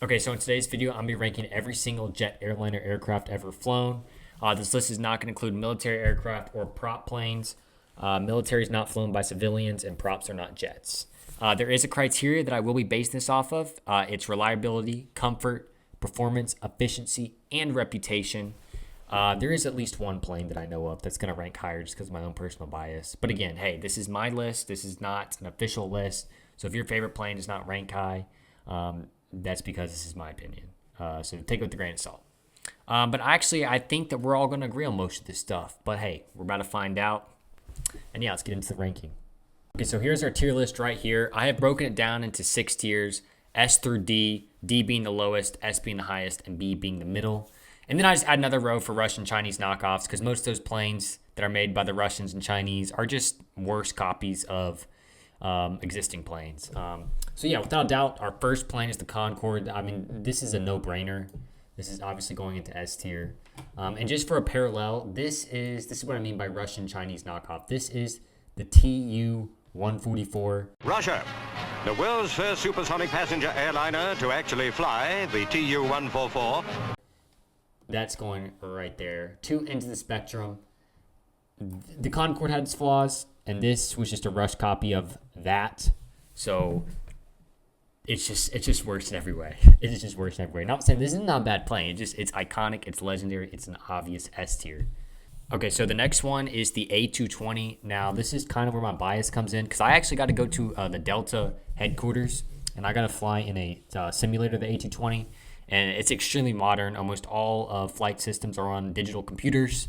Okay, so in today's video, I'm going to be ranking every single jet airliner aircraft ever flown. This list is not going to include military aircraft or prop planes. Military is not flown by civilians, and props are not jets. There is a criteria that I will be basing this off of. It's reliability, comfort, performance, efficiency, and reputation. There is at least one plane that I know of that's going to rank higher just because of my own personal bias. But again, hey, this is my list. This is not an official list. So if your favorite plane does not rank high, that's because this is my opinion. So take it with a grain of salt. But actually, I think that we're all going to agree on most of this stuff. But hey, we're about to find out. And yeah, let's get into the ranking. Okay, so here's our tier list right here. I have broken it down into 6 tiers, S through D, D being the lowest, S being the highest, and B being the middle. And then I just add another row for Russian Chinese knockoffs because most of those planes that are made by the Russians and Chinese are just worse copies of existing planes. So yeah, without doubt, our first plane is the Concorde. I mean, this is a no-brainer. This is obviously going into S tier. And just for a parallel, this is what I mean by Russian Chinese knockoff. This is the Tu-144. Russia, the world's first supersonic passenger airliner to actually fly, the Tu-144. That's going right there. Two ends of the spectrum. The Concorde had its flaws, and this was just a rush copy of that. So it's just worse in every way. It is just worse in every way. Not saying this is not a bad plane. It's iconic. It's legendary. It's an obvious S tier. Okay, so the next one is the A320. Now, this is kind of where my bias comes in because I actually got to go to the Delta headquarters, and I got to fly in a simulator, the A320, and it's extremely modern. Almost all flight systems are on digital computers,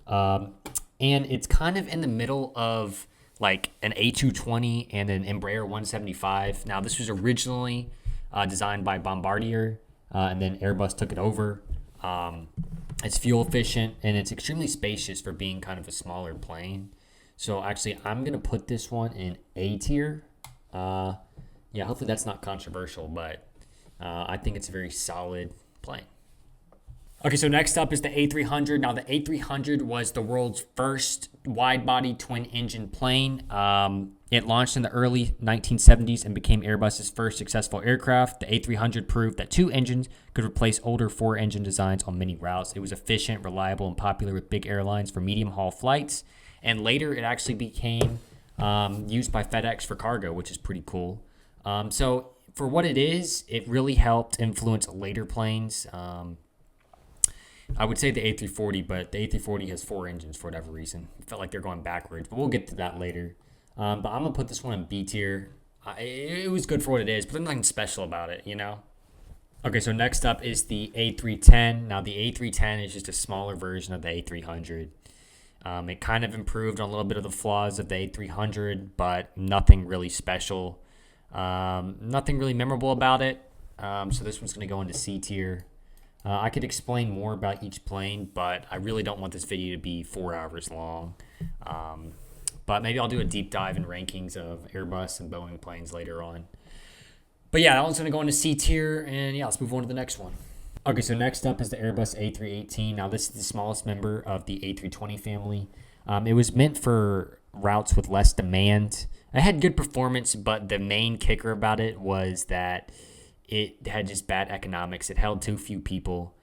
and it's kind of in the middle of like an A220 and an Embraer 175. Now, this was originally designed by Bombardier, and then Airbus took it over. It's fuel efficient, and it's extremely spacious for being kind of a smaller plane. So actually, I'm going to put this one in A tier. Yeah, hopefully that's not controversial, but I think it's a very solid plane. Okay, so next up is the A300. Now, the A300 was the world's first wide-body twin-engine plane. It launched in the early 1970s and became Airbus's first successful aircraft. The A300 proved that 2 engines could replace older 4-engine designs on many routes. It was efficient, reliable, and popular with big airlines for medium-haul flights. And later, it actually became used by FedEx for cargo, which is pretty cool. So for what it is, it really helped influence later planes. I would say the A340, but the A340 has 4 engines for whatever reason. It felt like they're going backwards, but we'll get to that later. But I'm going to put this one in B tier. It was good for what it is, but there's nothing special about it, you know? Okay, so next up is the A310. Now, the A310 is just a smaller version of the A300. It kind of improved on a little bit of the flaws of the A300, but nothing really special. Nothing really memorable about it. So this one's going to go into C tier. I could explain more about each plane, but I really don't want this video to be 4 hours long. But maybe I'll do a deep dive in rankings of Airbus and Boeing planes later on. But yeah, that one's going to go into C tier, and yeah, let's move on to the next one. Okay, so next up is the Airbus A318. Now, this is the smallest member of the A320 family. It was meant for routes with less demand. It had good performance, but the main kicker about it was that it had just bad economics. It held too few people.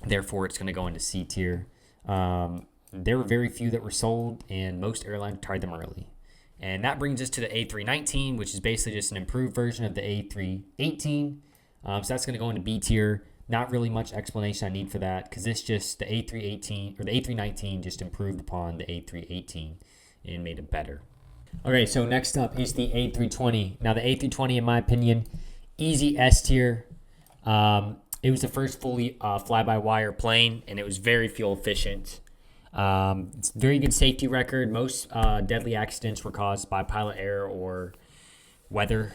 Therefore, it's going to go into C tier. There were very few that were sold, and most airlines tried them early. And that brings us to the A319, which is basically just an improved version of the A318. So that's going to go into B tier. Not really much explanation I need for that because the A318 or the A319 just improved upon the A318 and made it better. Okay, so next up is the A320. Now, the A320, in my opinion, easy S tier. It was the first fully fly-by-wire plane, and it was very fuel efficient. It's a very good safety record. Most deadly accidents were caused by pilot error or weather.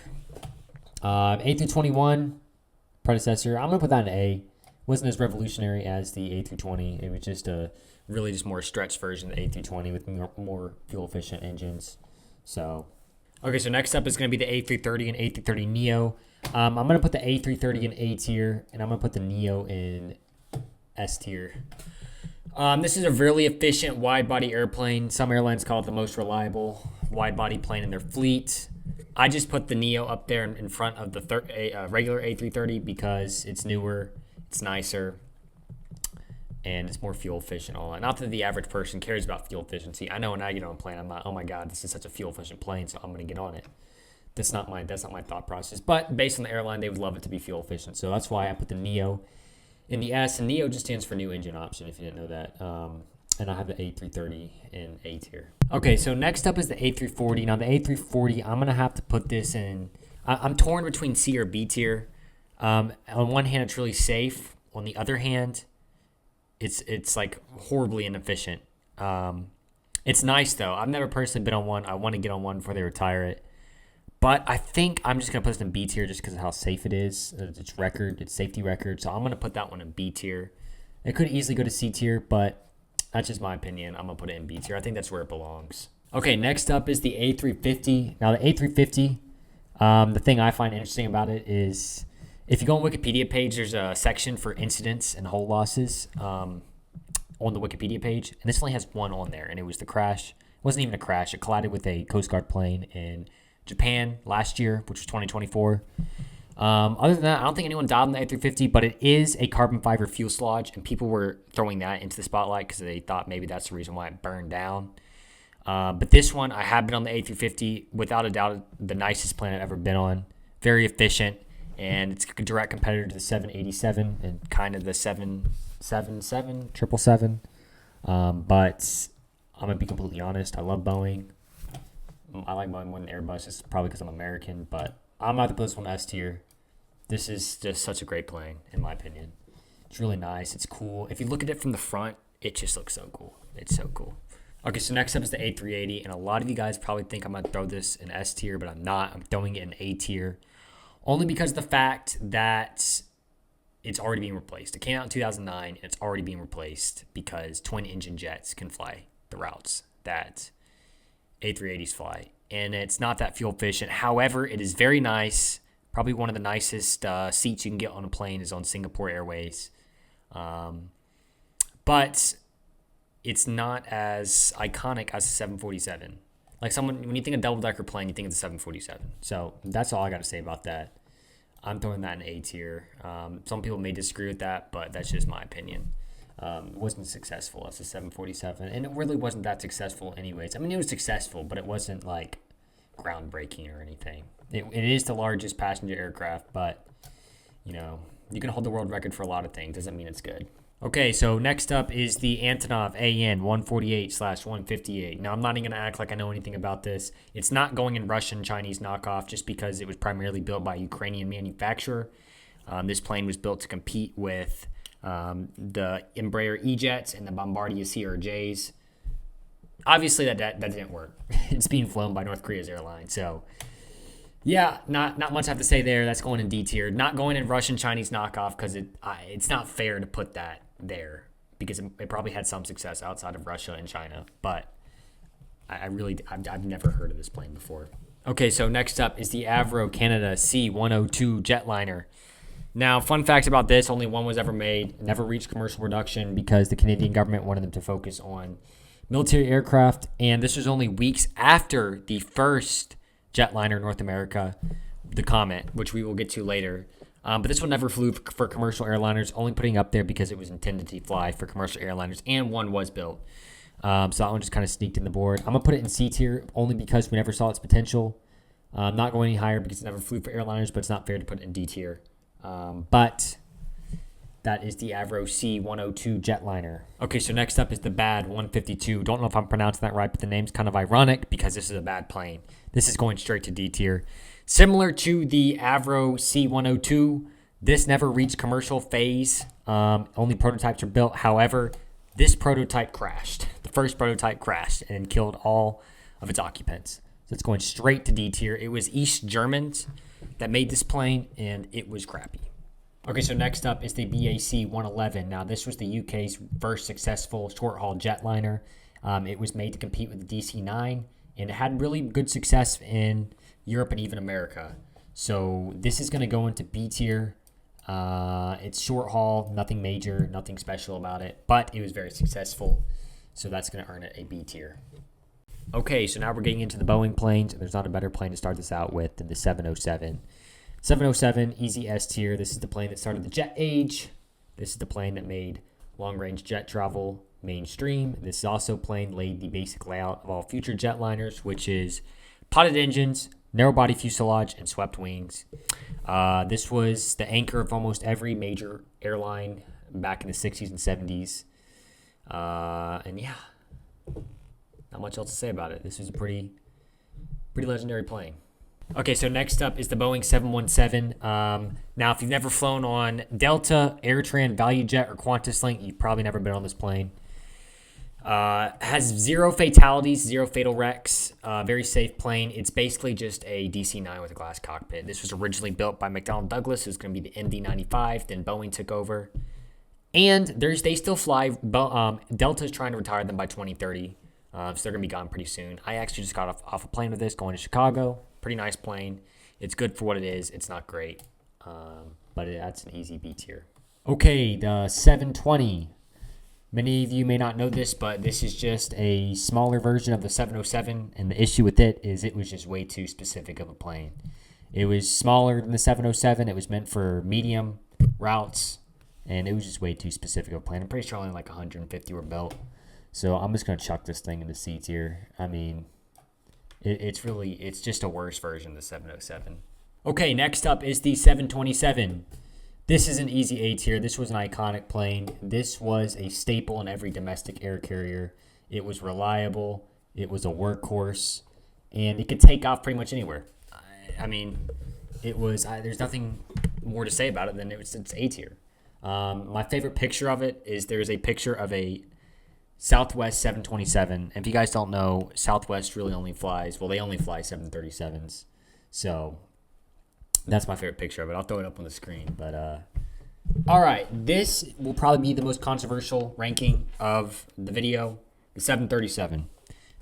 A321, predecessor, I'm going to put that in A. Wasn't as revolutionary as the A320. It was just more stretched version of the A320 with more fuel-efficient engines. So next up is going to be the A330 and A330 Neo. I'm going to put the A330 in A tier, and I'm going to put the Neo in S tier. This is a really efficient wide-body airplane. Some airlines call it the most reliable wide-body plane in their fleet. I just put the Neo up there in front of the regular A330 because it's newer, it's nicer, and it's more fuel efficient. All that. Not that the average person cares about fuel efficiency. I know when I get on a plane, I'm not, oh my god, this is such a fuel efficient plane, so I'm going to get on it. That's not my thought process. But based on the airline, they would love it to be fuel efficient. So that's why I put the Neo in the S. And Neo just stands for new engine option, if you didn't know that. And I have the A330 in A tier. Okay, so next up is the A340. Now the A340, I'm gonna have to put this in. I'm torn between C or B tier. On one hand, it's really safe. On the other hand, it's like horribly inefficient. It's nice though. I've never personally been on one. I want to get on one before they retire it. But I think I'm just going to put this in B tier just because of how safe it is. Its safety record. So I'm going to put that one in B tier. It could easily go to C tier, but that's just my opinion. I'm going to put it in B tier. I think that's where it belongs. Okay, next up is the A350. Now, the A350, the thing I find interesting about it is if you go on Wikipedia page, there's a section for incidents and hull losses on the Wikipedia page. And this only has one on there, and it was the crash. It wasn't even a crash. It collided with a Coast Guard plane in Japan last year, which was 2024. Other than that, I don't think anyone died on the A350, but it is a carbon fiber fuselage, and people were throwing that into the spotlight because they thought maybe that's the reason why it burned down. But this one, I have been on the A350, without a doubt, the nicest plane I've ever been on. Very efficient, and it's a direct competitor to the 787 and kind of the 777, 777. But I'm going to be completely honest, I love Boeing. I like Boeing more than Airbus. It's probably because I'm American, but I'm about to put this one S tier. This is just such a great plane, in my opinion. It's really nice. It's cool. If you look at it from the front, it just looks so cool. It's so cool. Okay, so next up is the A380, and a lot of you guys probably think I'm going to throw this in S tier, but I'm not. I'm throwing it in A tier, only because of the fact that it's already being replaced. It came out in 2009, and it's already being replaced because twin-engine jets can fly the routes that A380s fly, and it's not that fuel efficient. However, it is very nice. Probably one of the nicest seats you can get on a plane is on Singapore Airways. But it's not as iconic as a 747. Like when you think of double-decker plane, you think of the 747. So that's all I got to say about that. I'm throwing that in A tier. Some people may disagree with that, but that's just my opinion. It wasn't successful as a 747, and it really wasn't that successful anyways. I mean, it was successful, but it wasn't like groundbreaking or anything. It is the largest passenger aircraft, but you know, you can hold the world record for a lot of things. Doesn't mean it's good. Okay, so next up is the Antonov AN 148/158. Now, I'm not even going to act like I know anything about this. It's not going in Russian Chinese knockoff just because it was primarily built by a Ukrainian manufacturer. This plane was built to compete with the Embraer E-Jets and the Bombardier CRJs. Obviously, that didn't work. It's being flown by North Korea's airline. So, yeah, not much I have to say there. That's going in D tier. Not going in Russian Chinese knockoff because it's not fair to put that there because it probably had some success outside of Russia and China. But I've never heard of this plane before. Okay, so next up is the Avro Canada C-102 jetliner. Now, fun fact about this, only one was ever made, never reached commercial production because the Canadian government wanted them to focus on military aircraft, and this was only weeks after the first jetliner in North America, the Comet, which we will get to later. But this one never flew for commercial airliners, only putting up there because it was intended to fly for commercial airliners, and one was built. So that one just kind of sneaked in the board. I'm going to put it in C tier only because we never saw its potential. Not going any higher because it never flew for airliners, but it's not fair to put it in D tier. But that is the Avro C-102 jetliner. Okay, so next up is the Bad 152. Don't know if I'm pronouncing that right, but the name's kind of ironic because this is a bad plane. This is going straight to D tier. Similar to the Avro C-102, this never reached commercial phase. Only prototypes are built. However, this prototype crashed. The first prototype crashed and killed all of its occupants. So it's going straight to D tier. It was East Germans that made this plane, and it was crappy. Okay, so next up is the BAC 111. Now, this was the UK's first successful short-haul jetliner. It was made to compete with the DC-9, and it had really good success in Europe and even America. So this is going to go into B tier. It's short-haul, nothing major, nothing special about it, but it was very successful. So that's going to earn it a B tier. Okay, so now we're getting into the Boeing planes, and there's not a better plane to start this out with than the 707. 707, easy S tier. This is the plane that started the jet age. This is the plane that made long-range jet travel mainstream. This is also plane laid the basic layout of all future jetliners, which is potted engines, narrow-body fuselage, and swept wings. This was the anchor of almost every major airline back in the 60s and 70s. And yeah, not much else to say about it. This was a pretty legendary plane. Okay, so next up is the Boeing 717. Now, if you've never flown on Delta, AirTran, ValueJet, or QantasLink, you've probably never been on this plane. Has 0 fatalities, 0 fatal wrecks, very safe plane. It's basically just a DC-9 with a glass cockpit. This was originally built by McDonnell Douglas. It was going to be the MD-95. Then Boeing took over. And they still fly. Delta's trying to retire them by 2030. So they're going to be gone pretty soon. I actually just got off a plane with this going to Chicago. Pretty nice plane. It's good for what it is. It's not great. But that's an easy B tier. Okay, the 720. Many of you may not know this, but this is just a smaller version of the 707. And the issue with it is it was just way too specific of a plane. It was smaller than the 707. It was meant for medium routes. And it was just way too specific of a plane. I'm pretty sure only like 150 were built. So I'm just going to chuck this thing into C tier. I mean, it's just a worse version of the 707. Okay, next up is the 727. This is an easy A tier. This was an iconic plane. This was a staple in every domestic air carrier. It was reliable. It was a workhorse. And it could take off pretty much anywhere. I mean, it was. There's nothing more to say about it than it's A tier. My favorite picture of it is there's a picture of a Southwest 727. And if you guys don't know, Southwest really only flies, well, they only fly 737s. So that's my favorite picture of it. I'll throw it up on the screen. But all right, this will probably be the most controversial ranking of the video, the 737.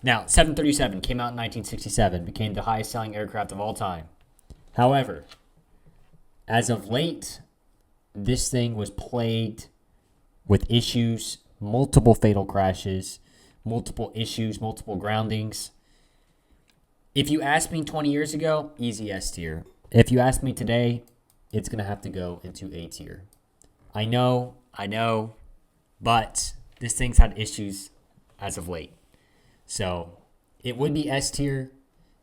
Now, 737 came out in 1967, became the highest selling aircraft of all time. However, as of late, this thing was plagued with issues, multiple fatal crashes, multiple issues, multiple groundings. If you asked me 20 years ago, easy S tier. If you ask me today, it's going to have to go into A tier. I know, but this thing's had issues as of late. So it would be S tier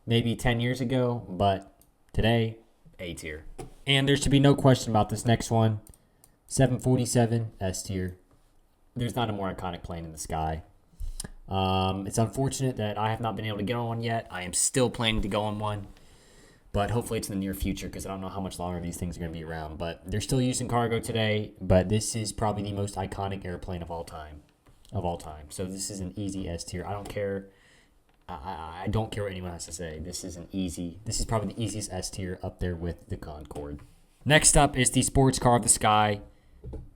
maybe 10 years ago, but today, A tier. And there should be no question about this next one. 747, S tier. There's not a more iconic plane in the sky. It's unfortunate that I have not been able to get on one yet. I am still planning to go on one. But hopefully it's in the near future because I don't know how much longer these things are going to be around. But they're still used in cargo today. But this is probably the most iconic airplane of all time. So this is an easy S tier. I don't care. I don't care what anyone has to say. This is probably the easiest S tier up there with the Concorde. Next up is the sports car of the sky,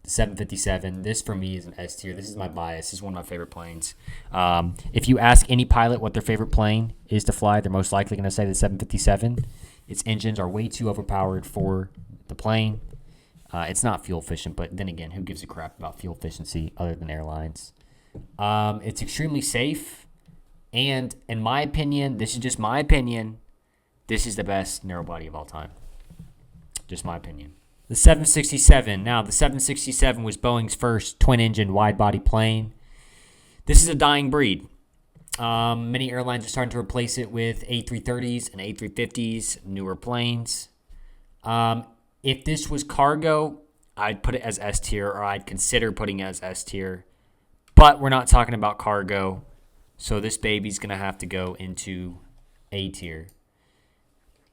the 757. This for me is an S tier. This is my bias. This is one of my favorite planes. If you ask any pilot what their favorite plane is to fly, they're most likely going to say the 757. Its engines are way too overpowered for the plane. It's not fuel efficient, but then again, who gives a crap about fuel efficiency other than airlines? It's extremely safe. And in my opinion, this is just my opinion, this is the best narrow body of all time. Just my opinion. The 767. Now, the 767 was Boeing's first twin-engine wide-body plane. This is a dying breed. Many airlines are starting to replace it with A330s and A350s, newer planes. If this was cargo, I'd put it as S tier, or I'd consider putting it as S tier. But we're not talking about cargo, so this baby's going to have to go into A tier.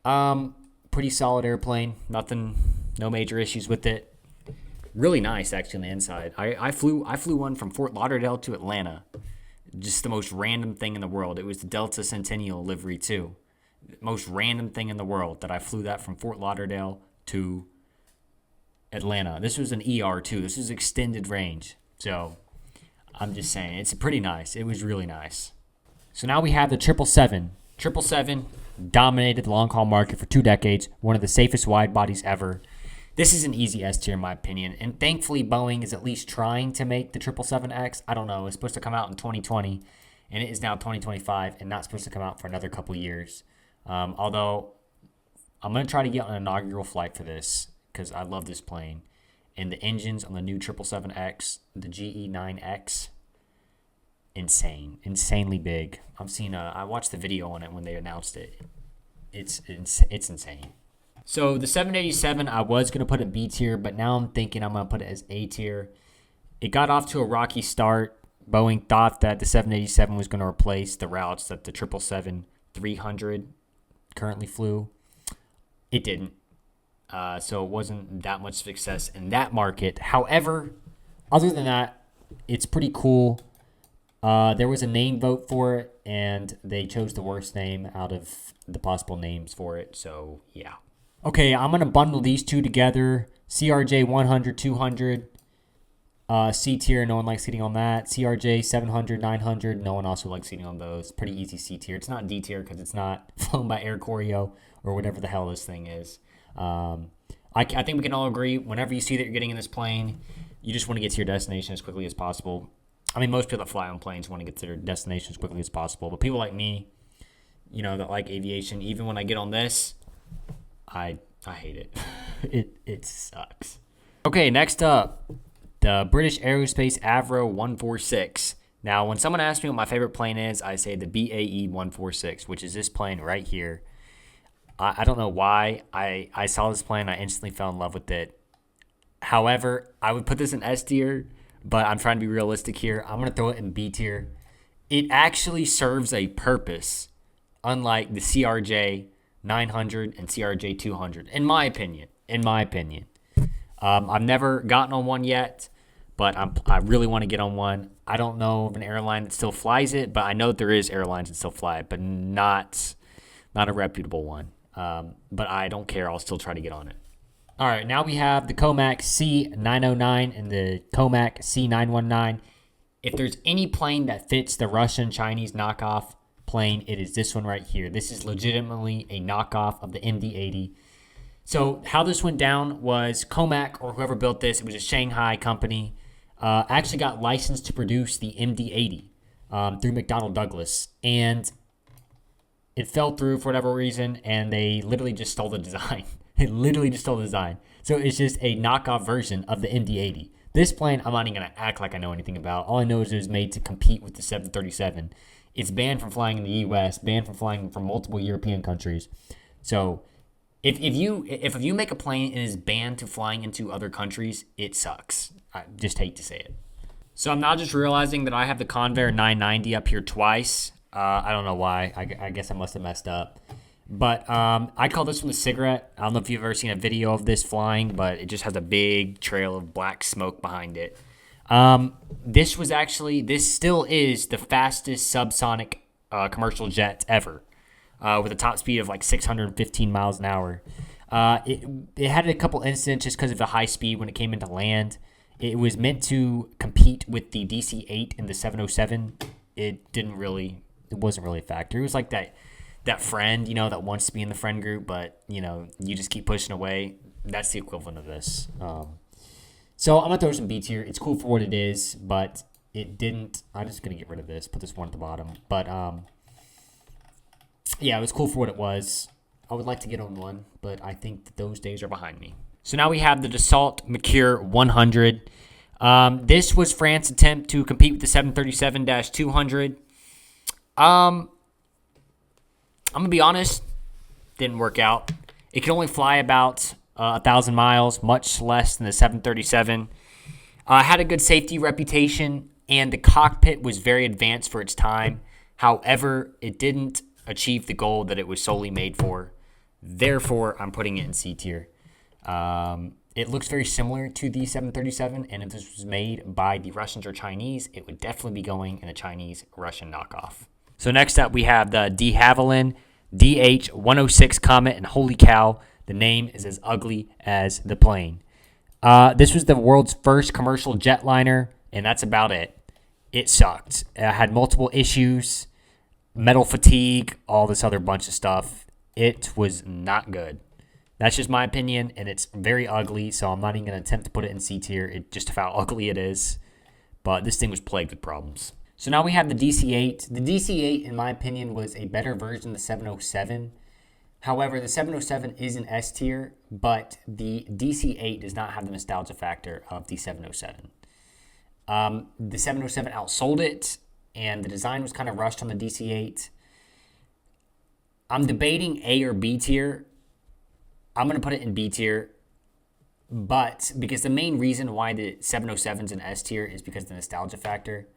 Pretty solid airplane. No major issues with it. Really nice, actually, on the inside. I flew one from Fort Lauderdale to Atlanta. Just the most random thing in the world. It was the Delta Centennial livery, too. Most random thing in the world that I flew that from Fort Lauderdale to Atlanta. This was an ER, too. This is extended range. So I'm just saying, it's pretty nice. It was really nice. So now we have the 777. 777 dominated the long-haul market for 2 decades. One of the safest wide bodies ever. This is an easy S tier in my opinion. And thankfully, Boeing is at least trying to make the 777X. I don't know. It's supposed to come out in 2020. and it is now 2025 and not supposed to come out for another couple years. Although I'm going to try to get on an inaugural flight for this because I love this plane. And the engines on the new 777X, the GE9X, insanely big. I watched the video on it when they announced it. It's insane. So the 787, I was going to put it B tier, but now I'm thinking I'm going to put it as A tier. It got off to a rocky start. Boeing thought that the 787 was going to replace the routes that the 777-300 currently flew. It didn't. So it wasn't that much success in that market. However, other than that, it's pretty cool. There was a name vote for it, and they chose the worst name out of the possible names for it. So, yeah. Okay, I'm going to bundle these two together. CRJ 100, 200. C tier, no one likes sitting on that. CRJ 700, 900, no one also likes sitting on those. Pretty easy C tier. It's not D tier because it's not flown by Air Koryo or whatever the hell this thing is. I think we can all agree, whenever you see that you're getting in this plane, you just want to get to your destination as quickly as possible. I mean, most people that fly on planes want to get to their destination as quickly as possible. But people like me, that like aviation, even when I get on this, I hate it. It sucks. Okay, next up, the British Aerospace Avro 146. Now, when someone asks me what my favorite plane is, I say the BAE 146, which is this plane right here. I don't know why. I saw this plane. I instantly fell in love with it. However, I would put this in S tier, but I'm trying to be realistic here. I'm going to throw it in B tier. It actually serves a purpose, unlike the CRJ 900 and CRJ 200, in my opinion. I've never gotten on one yet, but I really want to get on one. I don't know of an airline that still flies it, but I know that there is airlines that still fly it, but not a reputable one. But I don't care. I'll still try to get on it. All right, now we have the Comac C909 and the Comac C919. If there's any plane that fits the Russian-Chinese knockoff plane, it is this one right here. This is legitimately a knockoff of the MD-80. So how this went down was Comac, or whoever built this, it was a Shanghai company, actually got licensed to produce the MD-80 through McDonnell Douglas. And it fell through for whatever reason, and they literally just stole the design. So it's just a knockoff version of the MD-80. This plane, I'm not even going to act like I know anything about. All I know is it was made to compete with the 737. It's banned from flying in the U.S., banned from flying from multiple European countries. So if you make a plane and is banned to flying into other countries, it sucks. I just hate to say it. So I'm now just realizing that I have the Convair 990 up here twice. I don't know why. I guess I must have messed up. But I call this one the cigarette. I don't know if you've ever seen a video of this flying, but it just has a big trail of black smoke behind it. This still is the fastest subsonic commercial jet ever, with a top speed of like 615 miles an hour. It had a couple incidents just because of the high speed when it came into land. It was meant to compete with the DC-8 and the 707. It wasn't really a factor. It was like that friend, that wants to be in the friend group, but, you just keep pushing away. That's the equivalent of this. So I'm going to throw some B tier. It's cool for what it is, but it didn't. I'm just going to get rid of this, put this one at the bottom. But, yeah, it was cool for what it was. I would like to get on one, but I think that those days are behind me. So now we have the Dassault Mercure 100. This was France's attempt to compete with the 737-200. I'm going to be honest, didn't work out. It can only fly about 1,000 miles, much less than the 737. Had a good safety reputation, and the cockpit was very advanced for its time. However, it didn't achieve the goal that it was solely made for. Therefore, I'm putting it in C tier. It looks very similar to the 737, and if this was made by the Russians or Chinese, it would definitely be going in a Chinese-Russian knockoff. So next up, we have the de Havilland DH-106 Comet, and holy cow, the name is as ugly as the plane. This was the world's first commercial jetliner, and that's about it. It sucked. It had multiple issues, metal fatigue, all this other bunch of stuff. It was not good. That's just my opinion, and it's very ugly, so I'm not even going to attempt to put it in C tier. It's just how ugly it is. But this thing was plagued with problems. So now we have the DC-8. The DC-8, in my opinion, was a better version of the 707. However, the 707 is an S tier, but the DC-8 does not have the nostalgia factor of the 707. The 707 outsold it, and the design was kind of rushed on the DC-8. I'm debating A or B tier. I'm going to put it in B tier, but because the main reason why the 707 is an S tier is because of the nostalgia factor.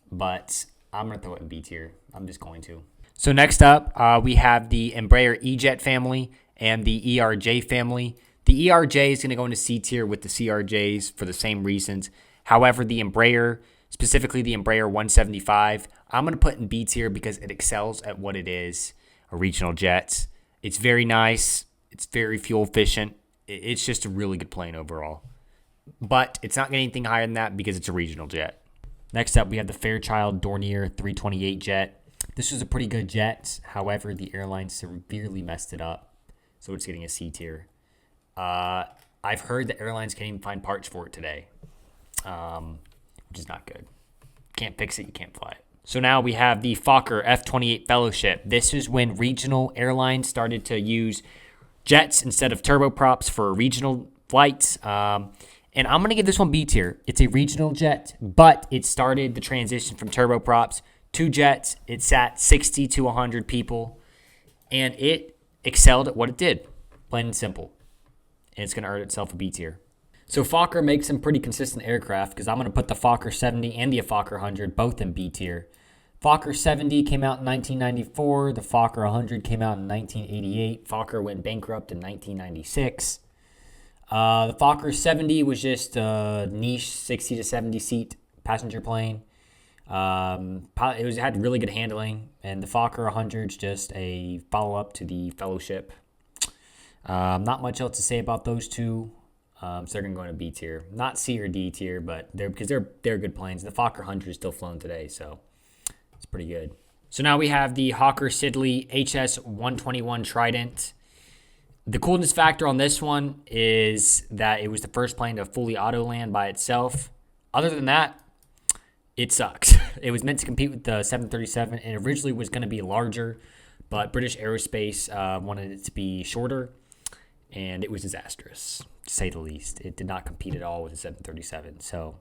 But I'm going to throw it in B tier. I'm just going to. So next up, we have the Embraer E-Jet family and the ERJ family. The ERJ is going to go into C tier with the CRJs for the same reasons. However, the Embraer, specifically the Embraer 175, I'm going to put in B tier because it excels at what it is, a regional jet. It's very nice. It's very fuel efficient. It's just a really good plane overall. But it's not getting anything higher than that because it's a regional jet. Next up, we have the Fairchild Dornier 328 jet. This was a pretty good jet. However, the airline severely messed it up, so it's getting a C tier. I've heard the airlines can't even find parts for it today, which is not good. Can't fix it, you can't fly it. So now we have the Fokker F-28 Fellowship. This is when regional airlines started to use jets instead of turboprops for regional flights. And I'm going to give this one B tier. It's a regional jet, but it started the transition from turboprops to jets. It sat 60 to 100 people, and it excelled at what it did, plain and simple. And it's going to earn itself a B tier. So Fokker makes some pretty consistent aircraft because I'm going to put the Fokker 70 and the Fokker 100 both in B tier. Fokker 70 came out in 1994. The Fokker 100 came out in 1988. Fokker went bankrupt in 1996. The Fokker 70 was just a niche 60 to 70 seat passenger plane. It had really good handling, and the Fokker 100 is just a follow-up to the Fellowship. Not much else to say about those two. So they're going to go into B tier. Not C or D tier, but they're good planes. The Fokker 100 is still flown today, so it's pretty good. So now we have the Hawker Siddeley HS-121 Trident. The coolness factor on this one is that it was the first plane to fully auto land by itself. Other than that, it sucks. It was meant to compete with the 737 and originally was going to be larger, but British Aerospace wanted it to be shorter, and it was disastrous, to say the least. It did not compete at all with the 737. So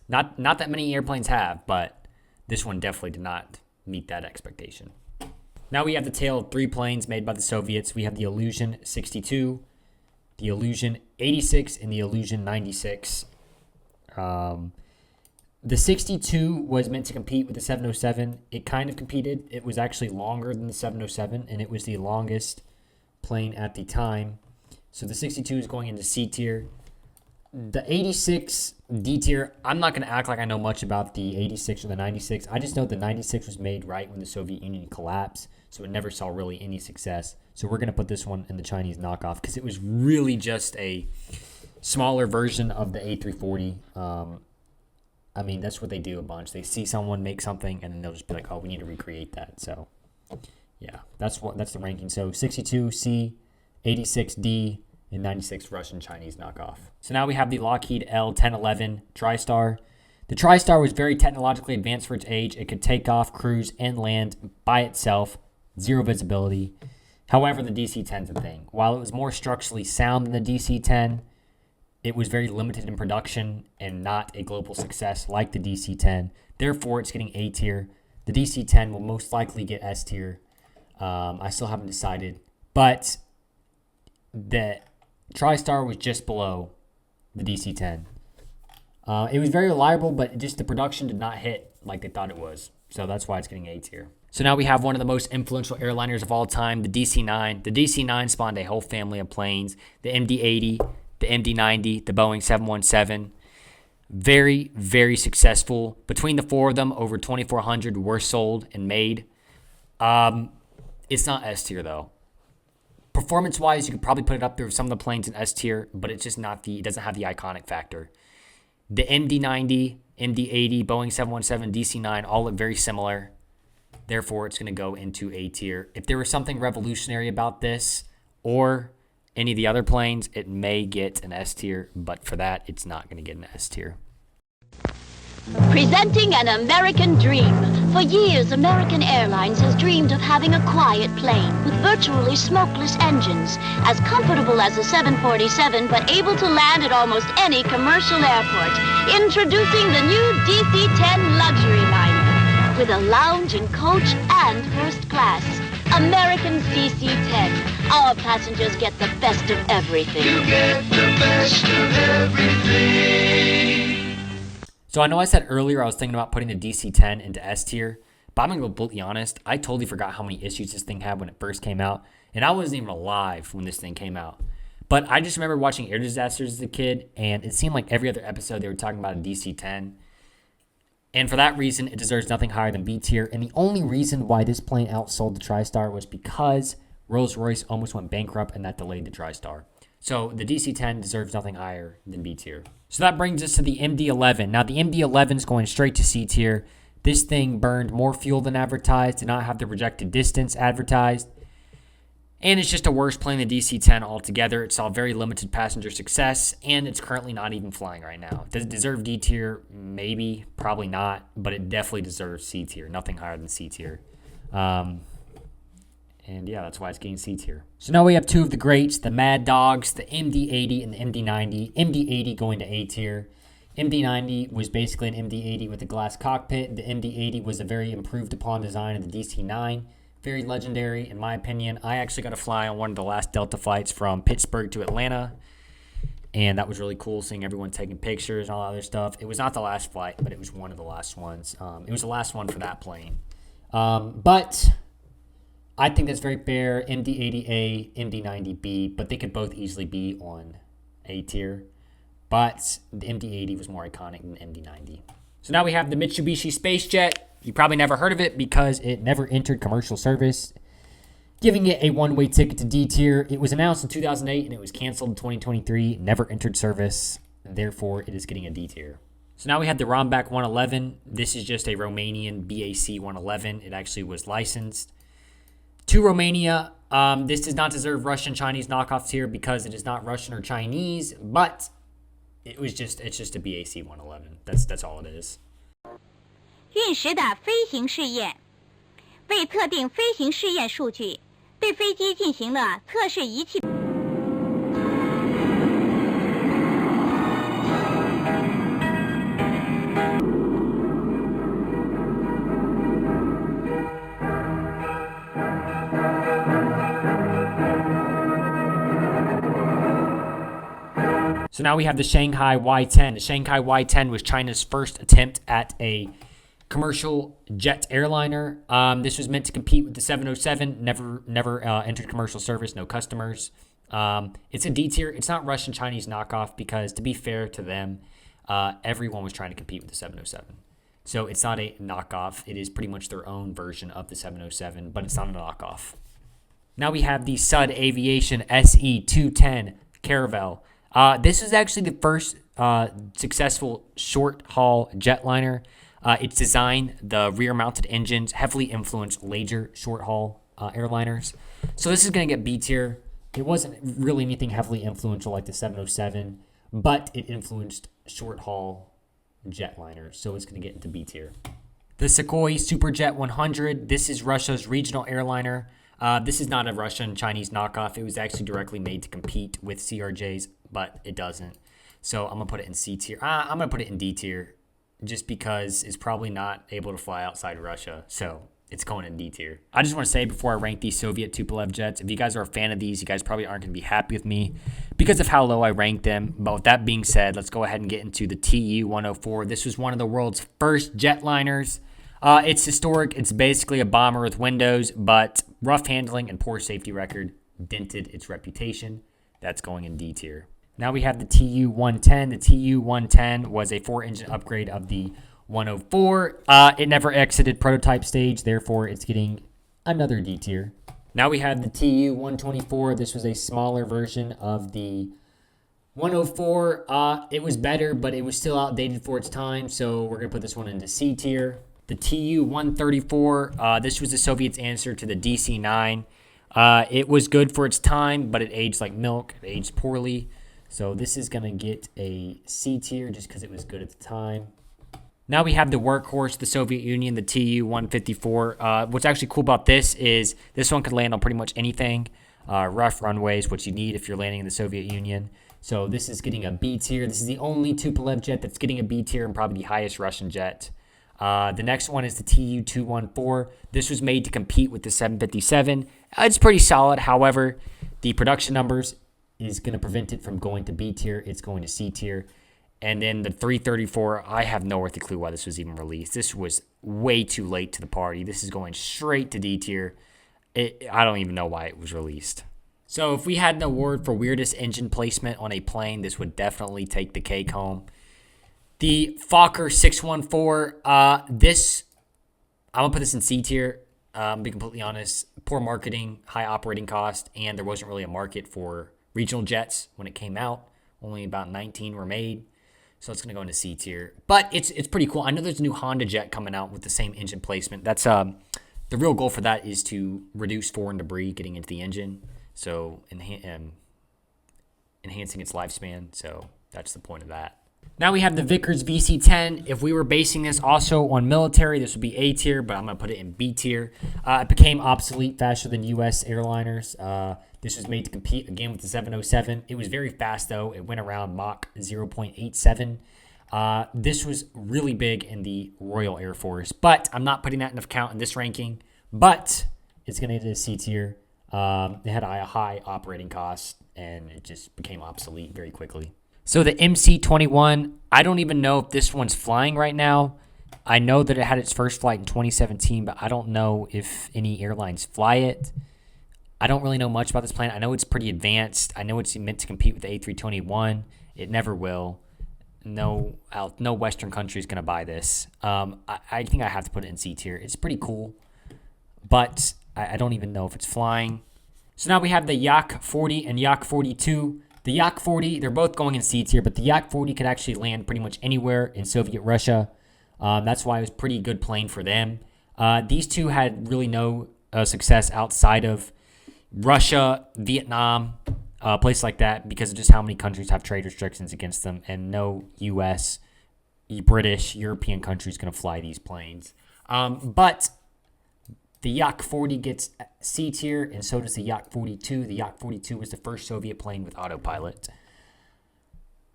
not that many airplanes have, but this one definitely did not meet that expectation. Now we have the tale of three planes made by the Soviets. We have the Illusion 62, the Illusion 86, and the Illusion 96. The 62 was meant to compete with the 707. It kind of competed. It was actually longer than the 707, and it was the longest plane at the time. So the 62 is going into C tier. The 86 D tier, I'm not going to act like I know much about the 86 or the 96. I just know the 96 was made right when the Soviet Union collapsed, so it never saw really any success. So we're going to put this one in the Chinese knockoff because it was really just a smaller version of the A340. I mean, that's what they do a bunch. They see someone make something, and then they'll just be like, oh, we need to recreate that. So, yeah, that's the ranking. So 62 C, 86 D, and 96 Russian Chinese knockoff. So now we have the Lockheed L-1011 TriStar. The TriStar was very technologically advanced for its age. It could take off, cruise, and land by itself. Zero visibility. However, the DC-10 is a thing. While it was more structurally sound than the DC-10, it was very limited in production and not a global success like the DC-10. Therefore, it's getting A tier. The DC-10 will most likely get S tier. I still haven't decided. But the TriStar was just below the DC-10. It was very reliable, but just the production did not hit like they thought it was. So that's why it's getting A tier. So now we have one of the most influential airliners of all time, the DC-9. The DC-9 spawned a whole family of planes. The MD-80, the MD-90, the Boeing 717. Very, very successful. Between the four of them, over 2,400 were sold and made. It's not S tier, though. Performance-wise, you could probably put it up there with some of the planes in S tier, but it's just not it doesn't have the iconic factor. The MD-90, MD-80, Boeing 717, DC-9 all look very similar. Therefore, it's going to go into A tier. If there was something revolutionary about this or any of the other planes, it may get an S tier, but for that, it's not going to get an S tier. Presenting an American dream. For years, American Airlines has dreamed of having a quiet plane with virtually smokeless engines, as comfortable as a 747, but able to land at almost any commercial airport. Introducing the new DC-10 luxury liner, with a lounge and coach and first class. American DC-10. Our passengers get the best of everything. You get the best of everything. So I know I said earlier I was thinking about putting the DC-10 into S tier, but I'm going to be completely honest. I totally forgot how many issues this thing had when it first came out, and I wasn't even alive when this thing came out. But I just remember watching Air Disasters as a kid, and it seemed like every other episode they were talking about a DC-10. And for that reason, it deserves nothing higher than B tier. And the only reason why this plane outsold the TriStar was because Rolls-Royce almost went bankrupt, and that delayed the TriStar. So the DC-10 deserves nothing higher than B tier. So that brings us to the MD-11. Now the MD-11 is going straight to C tier. This thing burned more fuel than advertised, did not have the projected distance advertised. And it's just a worse plane than DC-10 altogether. It saw very limited passenger success, and it's currently not even flying right now. Does it deserve D tier? Maybe, probably not, but it definitely deserves C tier. Nothing higher than C tier. And yeah, that's why it's getting C tier. So now we have two of the greats, the Mad Dogs, the MD-80 and the MD-90. MD-80 going to A tier. MD-90 was basically an MD-80 with a glass cockpit. The MD-80 was a very improved upon design of the DC-9. Very legendary, in my opinion. I actually got to fly on one of the last Delta flights from Pittsburgh to Atlanta. And that was really cool, seeing everyone taking pictures and all that other stuff. It was not the last flight, but it was one of the last ones. It was the last one for that plane. But I think that's very fair. MD-80A, MD-90B, but they could both easily be on A tier. But the MD-80 was more iconic than MD-90. So now we have the Mitsubishi Space Jet. You probably never heard of it because it never entered commercial service, giving it a one-way ticket to D tier. It was announced in 2008 and it was canceled in 2023. Never entered service. Therefore, it is getting a D tier. So now we have the Rombak 111. This is just a Romanian BAC 111. It actually was licensed to Romania. This does not deserve Russian Chinese knockoffs here because it is not Russian or Chinese, but it's just a BAC 111. That's all it is. 运时的飞行试验，为测定飞行试验数据，对飞机进行了测试仪器。So now we have the Shanghai Y10. The Shanghai Y10 was China's first attempt at a commercial jet airliner. This was meant to compete with the 707. Never entered commercial service. No customers. It's a D tier. It's not Russian Chinese knockoff because, to be fair to them, everyone was trying to compete with the 707. So it's not a knockoff. It is pretty much their own version of the 707, but it's not a knockoff. Now we have the Sud Aviation SE210 Caravelle. This is actually the first successful short-haul jetliner. Its design, the rear-mounted engines, heavily influenced later short-haul airliners. So this is going to get B tier. It wasn't really anything heavily influential like the 707, but it influenced short-haul jetliners. So it's going to get into B tier. The Sukhoi Superjet 100. This is Russia's regional airliner. This is not a Russian Chinese knockoff. It was actually directly made to compete with CRJs, but it doesn't. So I'm going to put it in C tier. I'm going to put it in D tier just because it's probably not able to fly outside Russia. So it's going in D tier. I just want to say before I rank these Soviet Tupolev jets, if you guys are a fan of these, you guys probably aren't going to be happy with me because of how low I rank them. But with that being said, let's go ahead and get into the Tu-104. This was one of the world's first jetliners. It's historic. It's basically a bomber with windows, but rough handling and poor safety record dented its reputation. That's going in D tier. Now we have the Tu-110. The Tu-110 was a 4-engine upgrade of the 104. It never exited prototype stage, therefore it's getting another D tier. Now we have the Tu-124. This was a smaller version of the 104. It was better, but it was still outdated for its time, so we're going to put this one into C tier. The Tu-134, this was the Soviets' answer to the DC-9. It was good for its time, but it aged like milk. It aged poorly. So this is going to get a C tier just because it was good at the time. Now we have the workhorse, the Soviet Union, the Tu-154. What's actually cool about this is this one could land on pretty much anything. Rough runways, what you need if you're landing in the Soviet Union. So this is getting a B tier. This is the only Tupolev jet that's getting a B tier and probably the highest Russian jet. The next one is the Tu-214. This was made to compete with the 757. It's pretty solid. However, the production numbers is going to prevent it from going to B tier. It's going to C tier. And then the 334, I have no earthly clue why this was even released. This was way too late to the party. This is going straight to D tier. I don't even know why it was released. So if we had an award for weirdest engine placement on a plane, this would definitely take the cake home. The Fokker 614, I'm going to put this in C tier. To be completely honest, poor marketing, high operating cost, and there wasn't really a market for regional jets when it came out. Only about 19 were made. So it's going to go into C tier. But it's pretty cool. I know there's a new Honda jet coming out with the same engine placement. That's the real goal for that is to reduce foreign debris getting into the engine. So enhancing its lifespan. So that's the point of that. Now we have the Vickers VC-10. If we were basing this also on military, this would be A tier, but I'm going to put it in B tier. It became obsolete faster than U.S. airliners. This was made to compete again with the 707. It was very fast, though. It went around Mach 0.87. This was really big in the Royal Air Force, but I'm not putting that into account in this ranking. But it's going to get a C tier. It had a high operating cost, and it just became obsolete very quickly. So the MC-21, I don't even know if this one's flying right now. I know that it had its first flight in 2017, but I don't know if any airlines fly it. I don't really know much about this plane. I know it's pretty advanced. I know it's meant to compete with the A321. It never will. No Western country is going to buy this. I think I have to put it in C tier. It's pretty cool, but I don't even know if it's flying. So now we have the Yak 40 and Yak 42. The Yak 40, they're both going in C tier, but the Yak 40 could actually land pretty much anywhere in Soviet Russia. That's why it was a pretty good plane for them. These two had really no success outside of Russia, Vietnam, places like that, because of just how many countries have trade restrictions against them, and no U.S., British, European countries going to fly these planes. But the Yak 40 gets C tier, and so does the Yak 42. The Yak 42 was the first Soviet plane with autopilot.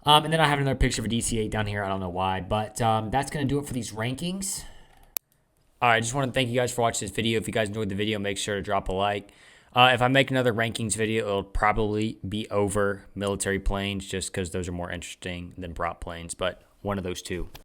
And then I have another picture of a DC-8 down here. I don't know why, but that's going to do it for these rankings. All right, I just want to thank you guys for watching this video. If you guys enjoyed the video, make sure to drop a like. If I make another rankings video, it'll probably be over military planes just because those are more interesting than prop planes, but one of those two.